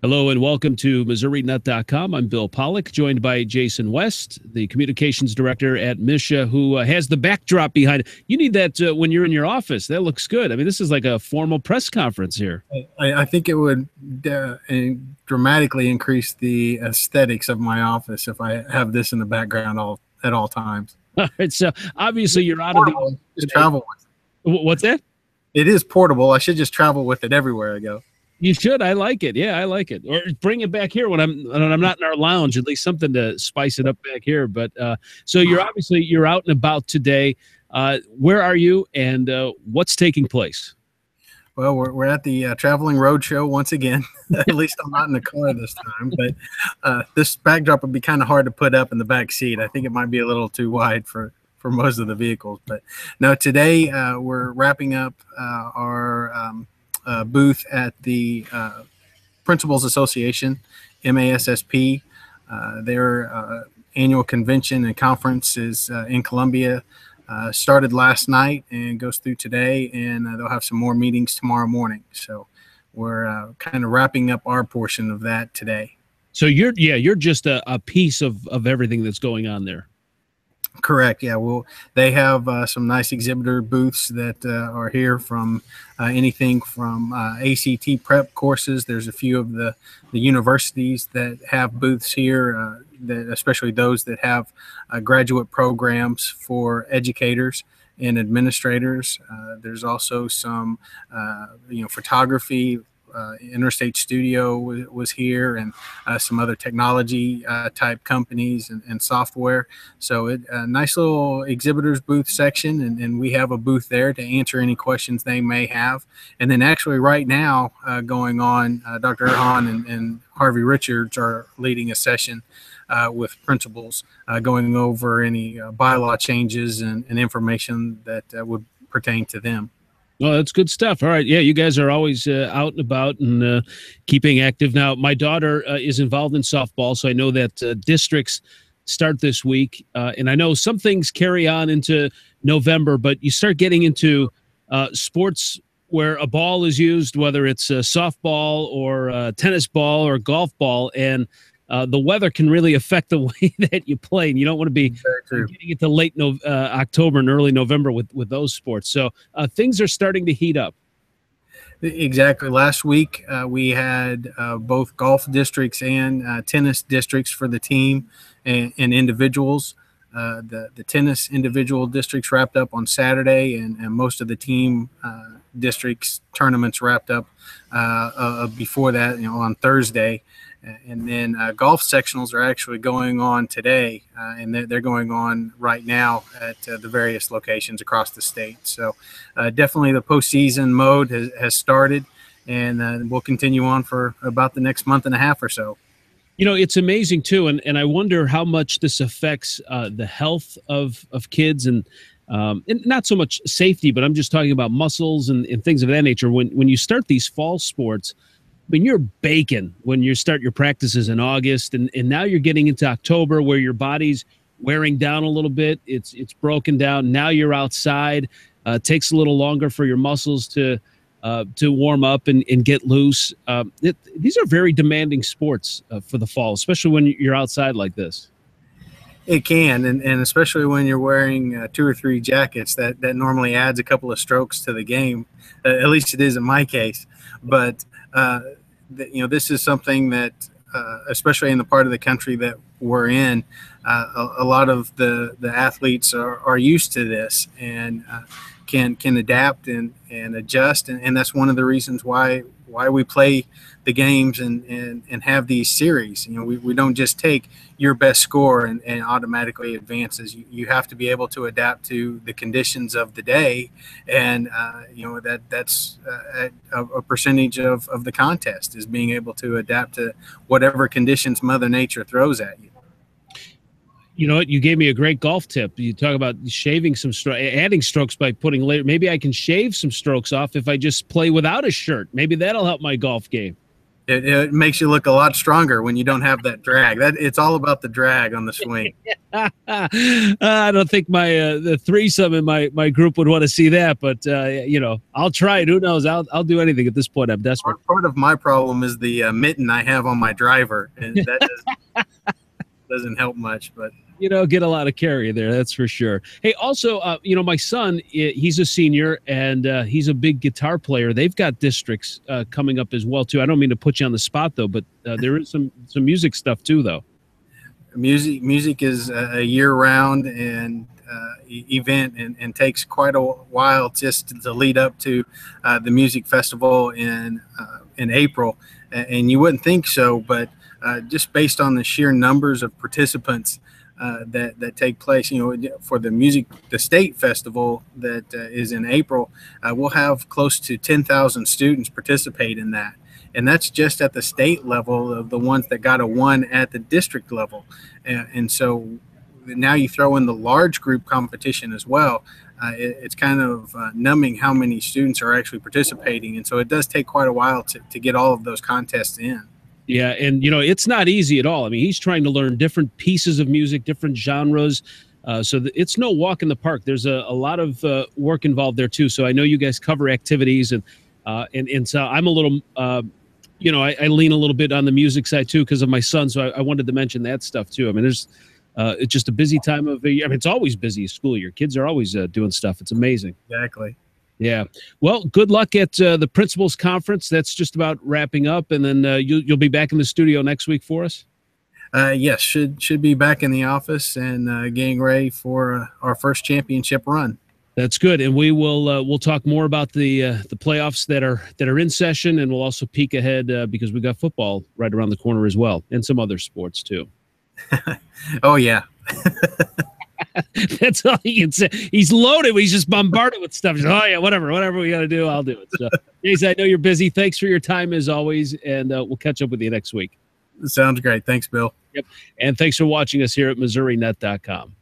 Hello and welcome to MissouriNet.com. I'm Bill Pollock, joined by Jason West, the communications director at MSHSAA, who has the backdrop behind it. You need that when you're in your office. That looks good. I mean, this is like a formal press conference here. I think it would dramatically increase the aesthetics of my office if I have this in the background at all times. All right, so obviously you're out of the just travel with it. What's that? It is portable. I should just travel with it everywhere I go. You should. I like it. Yeah, I like it. Or bring it back here when I'm not in our lounge. At least something to spice it up back here. But so you're out and about today. Where are you, and what's taking place? Well, we're at the traveling road show once again. At least I'm not in the car this time. But this backdrop would be kind of hard to put up in the back seat. I think it might be a little too wide for most of the vehicles. But no, today we're wrapping up our booth at the Principals Association, MASSP. Their annual convention and conference is in Columbia. Started last night and goes through today, and they'll have some more meetings tomorrow morning. So we're kind of wrapping up our portion of that today. So you're just a piece of everything that's going on there. Correct. Yeah. Well, they have some nice exhibitor booths that are here from anything from ACT prep courses. There's a few of the universities that have booths here, that especially those that have graduate programs for educators and administrators. There's also some, photography. Interstate Studio was here, and some other technology type companies and software. So a nice little exhibitors booth section, and we have a booth there to answer any questions they may have. And then actually right now going on, Dr. Erhan and Harvey Richards are leading a session with principals going over any bylaw changes and information that would pertain to them. Well, that's good stuff. All right. Yeah, you guys are always out and about and keeping active. Now, my daughter is involved in softball, so I know that districts start this week. And I know some things carry on into November, but you start getting into sports where a ball is used, whether it's a softball or a tennis ball or golf ball, and the weather can really affect the way that you play, and you don't want to be getting into late October and early November with those sports. So things are starting to heat up. Exactly. Last week we had both golf districts and tennis districts for the team and individuals. The tennis individual districts wrapped up on Saturday, and most of the team districts tournaments wrapped up before that, on Thursday. And then golf sectionals are actually going on today, and they're going on right now at the various locations across the state. So definitely the postseason mode has started, and we'll continue on for about the next month and a half or so. It's amazing, too, and I wonder how much this affects the health of kids and not so much safety, but I'm just talking about muscles and things of that nature. When you start these fall sports, I mean, you're baking when you start your practices in August, and now you're getting into October where your body's wearing down a little bit. It's broken down. Now you're outside. It takes a little longer for your muscles to warm up and get loose. These are very demanding sports for the fall, especially when you're outside like this. It can, and especially when you're wearing 2 or 3 jackets, that normally adds a couple of strokes to the game. At least it is in my case. But this is something that, especially in the part of the country that we're in, a lot of the athletes are used to this and can adapt and adjust, and that's one of the reasons why we play the games and have these series. We don't just take your best score and automatically advances. You have to be able to adapt to the conditions of the day, and that's a percentage of the contest is being able to adapt to whatever conditions Mother Nature throws at you. You know what? You gave me a great golf tip. You talk about shaving adding strokes by putting later. Maybe I can shave some strokes off if I just play without a shirt. Maybe that'll help my golf game. It makes you look a lot stronger when you don't have that drag. That it's all about the drag on the swing. I don't think my the threesome in my group would want to see that, but you know, I'll try it. Who knows? I'll do anything at this point. I'm desperate. Part of my problem is the mitten I have on my driver, and that doesn't help much. But you know, get a lot of carry there, that's for sure. Hey, also, you know, my son, he's a senior, and he's a big guitar player. They've got districts coming up as well, too. I don't mean to put you on the spot, though, but there is some music stuff, too, though. Music is a year-round and event, and takes quite a while just to lead up to the music festival in April. And you wouldn't think so, but just based on the sheer numbers of participants that take place, you know, for the state festival that is in April, we'll have close to 10,000 students participate in that. And that's just at the state level of the ones that got a 1 at the district level. And so now you throw in the large group competition as well. It's kind of numbing how many students are actually participating. And so it does take quite a while to get all of those contests in. Yeah, and, you know, it's not easy at all. I mean, he's trying to learn different pieces of music, different genres. So it's no walk in the park. There's a lot of work involved there, too. So I know you guys cover activities, and so I'm a little, you know, I lean a little bit on the music side, too, because of my son. So I wanted to mention that stuff, too. I mean, it's just a busy time of the year. I mean, it's always busy school year. Kids are always doing stuff. It's amazing. Exactly. Yeah. Well, good luck at the principals conference. That's just about wrapping up, and then you'll be back in the studio next week for us. Yes, should be back in the office and getting ready for our first championship run. That's good, and we'll talk more about the playoffs that are in session, and we'll also peek ahead because we got football right around the corner as well, and some other sports too. Oh yeah. That's all he can say. He's loaded. He's just bombarded with stuff. He's like, oh yeah, whatever we got to do, I'll do it. So, Jason, I know you're busy. Thanks for your time as always, and we'll catch up with you next week. Sounds great. Thanks, Bill. Yep. And thanks for watching us here at MissouriNet.com.